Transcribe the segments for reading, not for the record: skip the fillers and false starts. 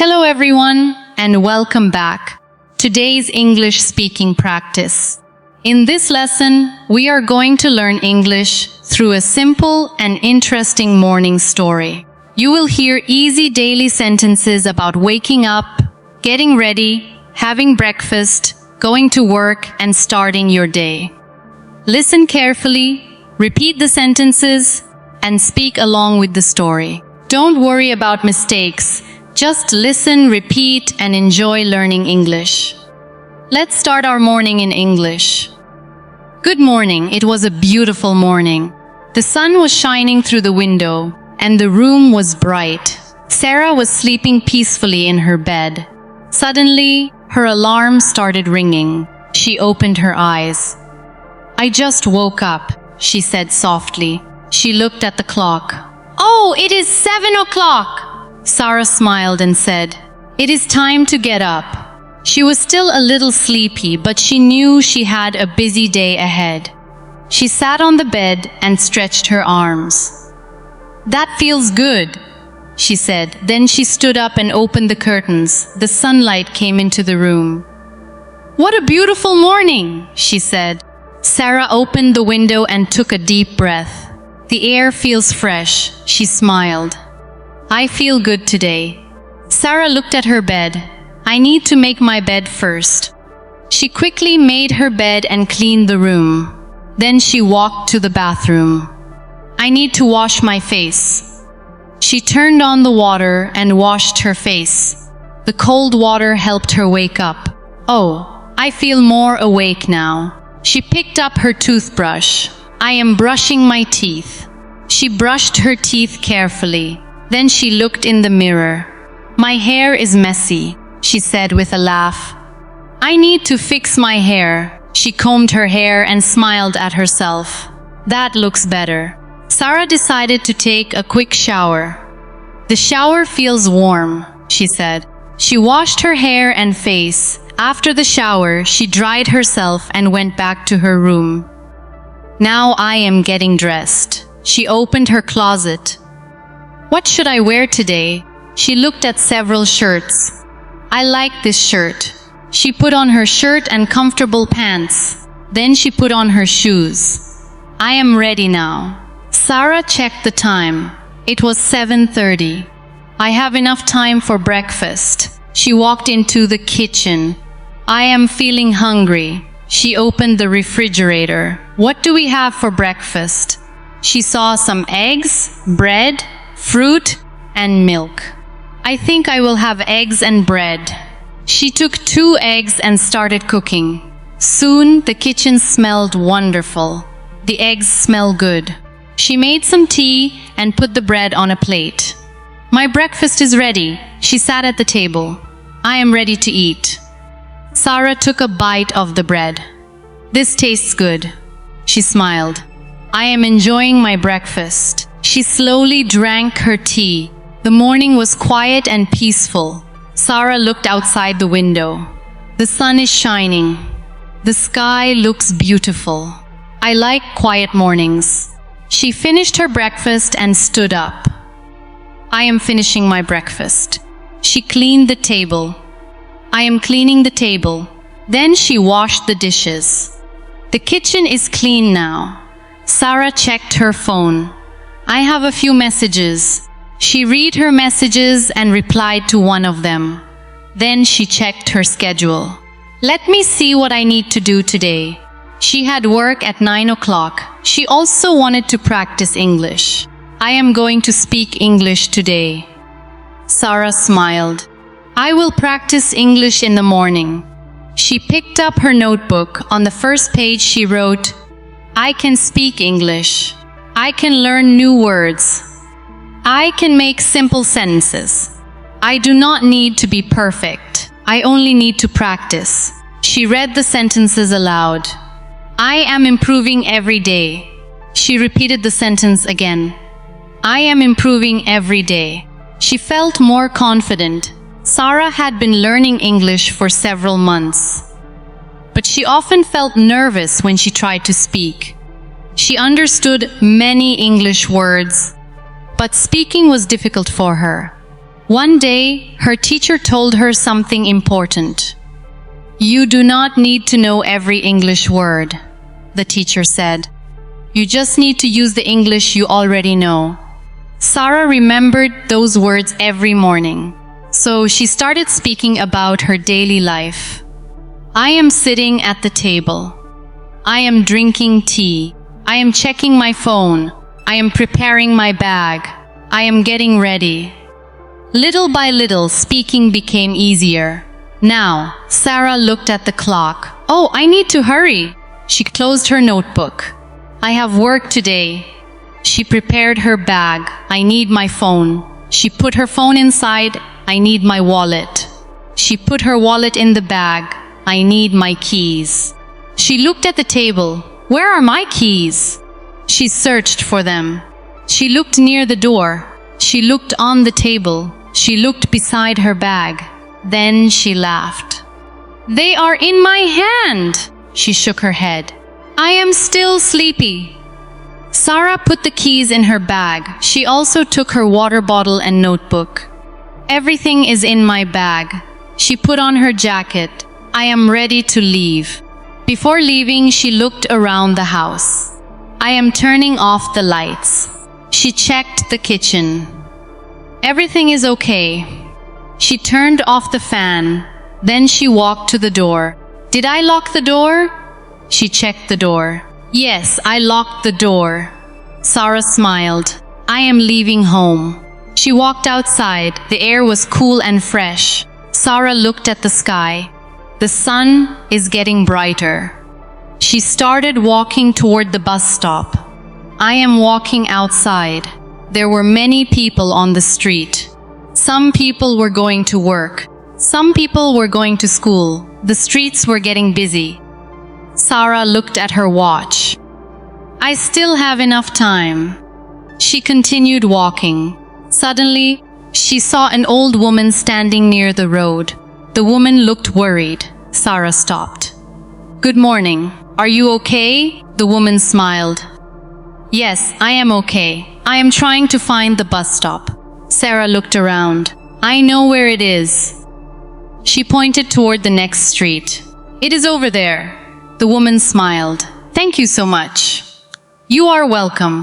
Hello everyone, and welcome back. Today's English speaking practice. In this lesson, we are going to learn English through a simple and interesting morning story. You will hear easy daily sentences about waking up, getting ready, having breakfast, going to work, and starting your day. Listen carefully, repeat the sentences, and speak along with the story. Don't worry about mistakes. Just listen, repeat, and enjoy learning English. Let's start our morning in English. Good morning. It was a beautiful morning. The sun was shining through the window, and the room was bright. Sarah was sleeping peacefully in her bed. Suddenly, her alarm started ringing. She opened her eyes. "I just woke up," she said softly. She looked at the clock. "Oh, it is 7 o'clock!" Sarah smiled and said, "It is time to get up." She was still a little sleepy, but she knew she had a busy day ahead. She sat on the bed and stretched her arms. "That feels good," she said. Then she stood up and opened the curtains. The sunlight came into the room. "What a beautiful morning," she said. Sarah opened the window and took a deep breath. "The air feels fresh," she smiled. "I feel good today." Sarah looked at her bed. "I need to make my bed first." She quickly made her bed and cleaned the room. Then she walked to the bathroom. "I need to wash my face." She turned on the water and washed her face. The cold water helped her wake up. "Oh, I feel more awake now." She picked up her toothbrush. "I am brushing my teeth." She brushed her teeth carefully. Then she looked in the mirror. "My hair is messy," she said with a laugh. "I need to fix my hair." She combed her hair and smiled at herself. "That looks better." Sarah decided to take a quick shower. "The shower feels warm," she said. She washed her hair and face. After the shower, she dried herself and went back to her room. "Now I am getting dressed." She opened her closet. "What should I wear today?" She looked at several shirts. "I like this shirt." She put on her shirt and comfortable pants. Then she put on her shoes. "I am ready now." Sarah checked the time. It was 7:30. "I have enough time for breakfast." She walked into the kitchen. "I am feeling hungry." She opened the refrigerator. "What do we have for breakfast?" She saw some eggs, bread, fruit, and milk. "I think I will have eggs and bread." She took 2 eggs and started cooking. Soon, the kitchen smelled wonderful. The eggs smell good. She made some tea and put the bread on a plate. "My breakfast is ready." She sat at the table. "I am ready to eat." Sarah took a bite of the bread. "This tastes good." She smiled. "I am enjoying my breakfast." She slowly drank her tea. The morning was quiet and peaceful. Sarah looked outside the window. The sun is shining. The sky looks beautiful. "I like quiet mornings." She finished her breakfast and stood up. "I am finishing my breakfast." She cleaned the table. "I am cleaning the table." Then she washed the dishes. The kitchen is clean now. Sarah checked her phone. "I have a few messages." She read her messages and replied to one of them. Then she checked her schedule. "Let me see what I need to do today." She had work at 9 o'clock. She also wanted to practice English. "I am going to speak English today." Sarah smiled. "I will practice English in the morning." She picked up her notebook. On the first page she wrote, "I can speak English. I can learn new words. I can make simple sentences. I do not need to be perfect. I only need to practice." She read the sentences aloud. "I am improving every day." She repeated the sentence again. "I am improving every day." She felt more confident. Sarah had been learning English for several months, but she often felt nervous when she tried to speak. She understood many English words, but speaking was difficult for her. One day, her teacher told her something important. "You do not need to know every English word," the teacher said. "You just need to use the English you already know." Sarah remembered those words every morning. So she started speaking about her daily life. "I am sitting at the table. I am drinking tea. I am checking my phone. I am preparing my bag. I am getting ready." Little by little, speaking became easier. Now, Sarah looked at the clock. "Oh, I need to hurry." She closed her notebook. "I have work today." She prepared her bag. "I need my phone." She put her phone inside. "I need my wallet." She put her wallet in the bag. "I need my keys." She looked at the table. "Where are my keys?" She searched for them. She looked near the door. She looked on the table. She looked beside her bag. Then she laughed. "They are in my hand!" She shook her head. "I am still sleepy." Sarah put the keys in her bag. She also took her water bottle and notebook. "Everything is in my bag." She put on her jacket. "I am ready to leave." Before leaving, she looked around the house. "I am turning off the lights." She checked the kitchen. Everything is okay. She turned off the fan. Then she walked to the door. "Did I lock the door?" She checked the door. "Yes, I locked the door." Sarah smiled. "I am leaving home." She walked outside. The air was cool and fresh. Sarah looked at the sky. The sun is getting brighter. She started walking toward the bus stop. "I am walking outside." There were many people on the street. Some people were going to work. Some people were going to school. The streets were getting busy. Sarah looked at her watch. "I still have enough time." She continued walking. Suddenly, she saw an old woman standing near the road. The woman looked worried. Sarah stopped. "Good morning. Are you okay?" The woman smiled. "Yes, I am okay. I am trying to find the bus stop." Sarah looked around. "I know where it is." She pointed toward the next street. "It is over there." The woman smiled. "Thank you so much." "You are welcome."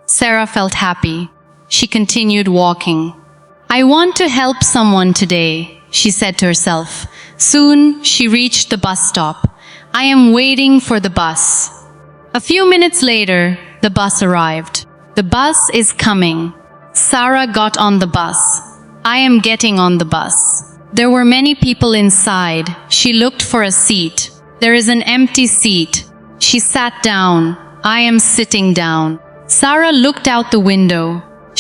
Sarah felt happy. She continued walking. "I want to help someone today," she said to herself. Soon, she reached the bus stop. "I am waiting for the bus." A few minutes later, the bus arrived. "The bus is coming." Sarah got on the bus. "I am getting on the bus." There were many people inside. She looked for a seat. "There is an empty seat." She sat down. "I am sitting down." Sarah looked out the window.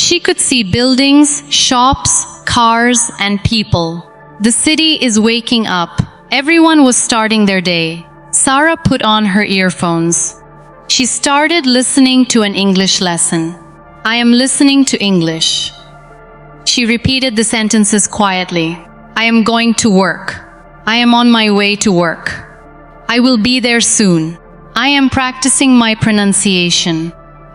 She could see buildings, shops, cars, and people. The city is waking up. Everyone was starting their day. Sarah put on her earphones. She started listening to an English lesson. "I am listening to English." She repeated the sentences quietly. "I am going to work." "I am on my way to work." "I will be there soon." "I am practicing my pronunciation."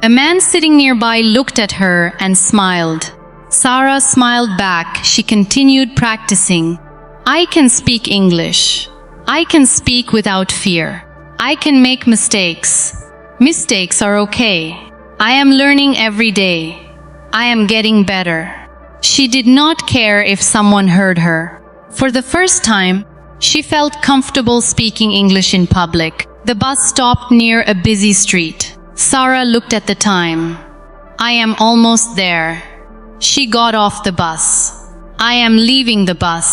A man sitting nearby looked at her and smiled. Sarah smiled back. She continued practicing. "I can speak English. I can speak without fear. I can make mistakes. Mistakes are okay. I am learning every day. I am getting better." She did not care if someone heard her. For the first time, she felt comfortable speaking English in public. The bus stopped near a busy street. Sarah looked at the time. "I am almost there." She got off the bus. "I am leaving the bus."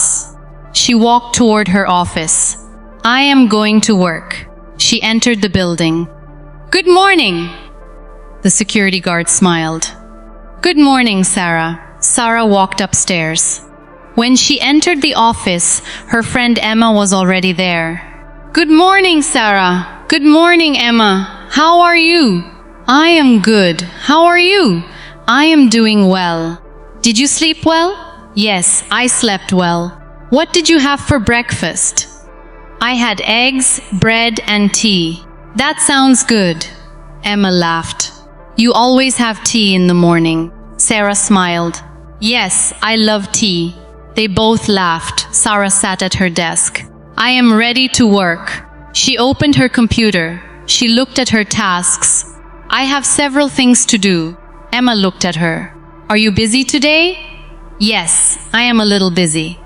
She walked toward her office. "I am going to work." She entered the building. "Good morning." The security guard smiled. "Good morning, Sarah." Sarah walked upstairs. When she entered the office, her friend Emma was already there. "Good morning, Sarah." "Good morning, Emma. How are you?" "I am good. How are you?" "I am doing well." "Did you sleep well?" "Yes, I slept well." "What did you have for breakfast?" "I had eggs, bread, and tea." "That sounds good." Emma laughed. "You always have tea in the morning." Sarah smiled. Yes, I love tea. They both laughed. Sarah sat at her desk. I am ready to work. She opened her computer. She looked at her tasks. I have several things to do. Emma looked at her. Are you busy today? Yes, I am a little busy.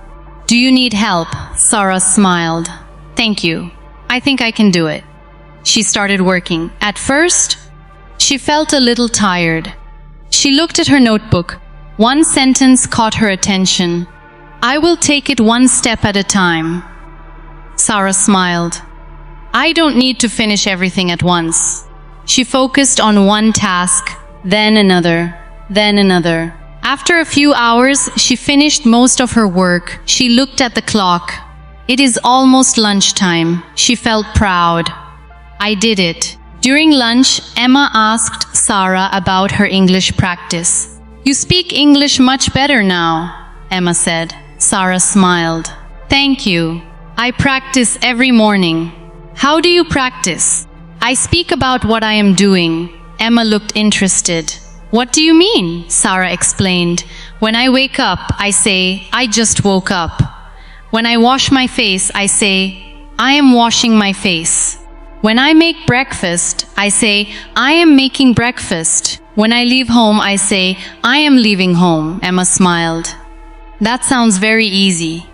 Do you need help? Sarah smiled. Thank you. I think I can do it. She started working. At first, she felt a little tired. She looked at her notebook. One sentence caught her attention. I will take it one step at a time. Sarah smiled. I don't need to finish everything at once. She focused on one task, then another, then another. After a few hours, she finished most of her work. She looked at the clock. It is almost lunchtime. She felt proud. I did it. During lunch, Emma asked Sarah about her English practice. You speak English much better now, Emma said. Sarah smiled. Thank you. I practice every morning. How do you practice? I speak about what I am doing. Emma looked interested. What do you mean? Sarah explained. When I wake up, I say, I just woke up. When I wash my face, I say, I am washing my face. When I make breakfast, I say, I am making breakfast. When I leave home, I say, I am leaving home. Emma smiled. That sounds very easy.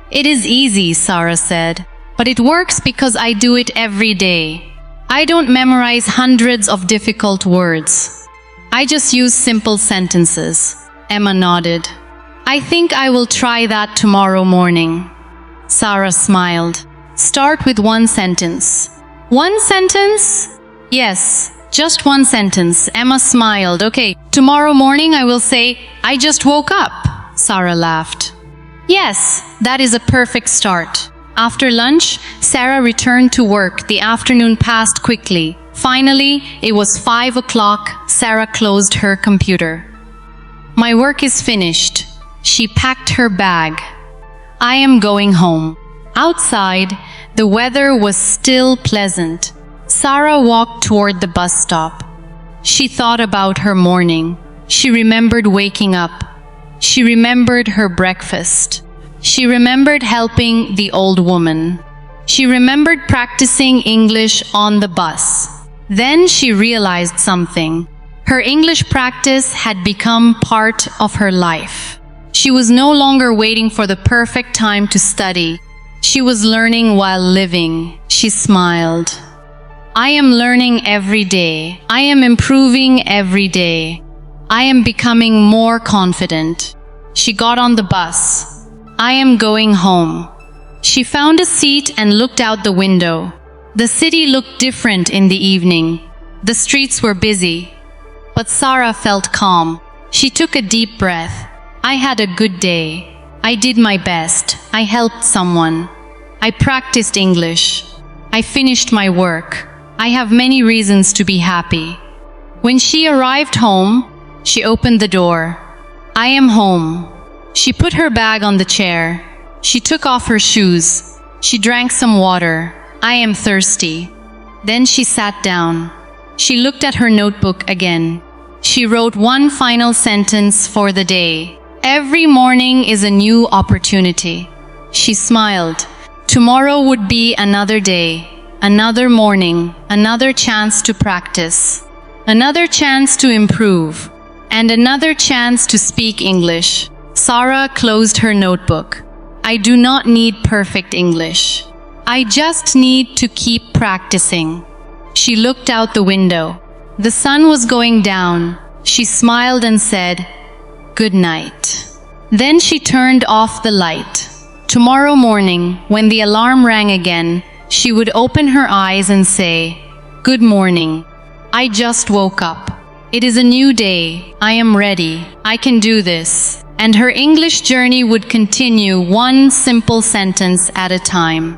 It is easy, Sarah said. But it works because I do it every day. I don't memorize hundreds of difficult words. I just use simple sentences. Emma nodded. I think I will try that tomorrow morning. Sarah smiled. Start with one sentence. One sentence? Yes, just one sentence. Emma smiled. Okay, tomorrow morning I will say, I just woke up. Sarah laughed. Yes, that is a perfect start. After lunch, Sarah returned to work. The afternoon passed quickly. Finally, it was 5 o'clock. Sarah closed her computer. My work is finished. She packed her bag. I am going home. Outside, the weather was still pleasant. Sarah walked toward the bus stop. She thought about her morning. She remembered waking up. She remembered her breakfast. She remembered helping the old woman. She remembered practicing English on the bus. Then she realized something. Her English practice had become part of her life. She was no longer waiting for the perfect time to study. She was learning while living. She smiled. I am learning every day. I am improving every day. I am becoming more confident. She got on the bus. I am going home. She found a seat and looked out the window. The city looked different in the evening. The streets were busy. But Sarah felt calm. She took a deep breath. I had a good day. I did my best. I helped someone. I practiced English. I finished my work. I have many reasons to be happy. When she arrived home, she opened the door. I am home. She put her bag on the chair. She took off her shoes. She drank some water. I am thirsty. Then she sat down. She looked at her notebook again. She wrote one final sentence for the day. Every morning is a new opportunity. She smiled. Tomorrow would be another day, another morning, another chance to practice, another chance to improve, and another chance to speak English. Sarah closed her notebook. I do not need perfect English. I just need to keep practicing. She looked out the window. The sun was going down. She smiled and said, "Good night." Then she turned off the light. Tomorrow morning, when the alarm rang again, she would open her eyes and say, "Good morning. I just woke up. It is a new day. I am ready. I can do this." And her English journey would continue one simple sentence at a time.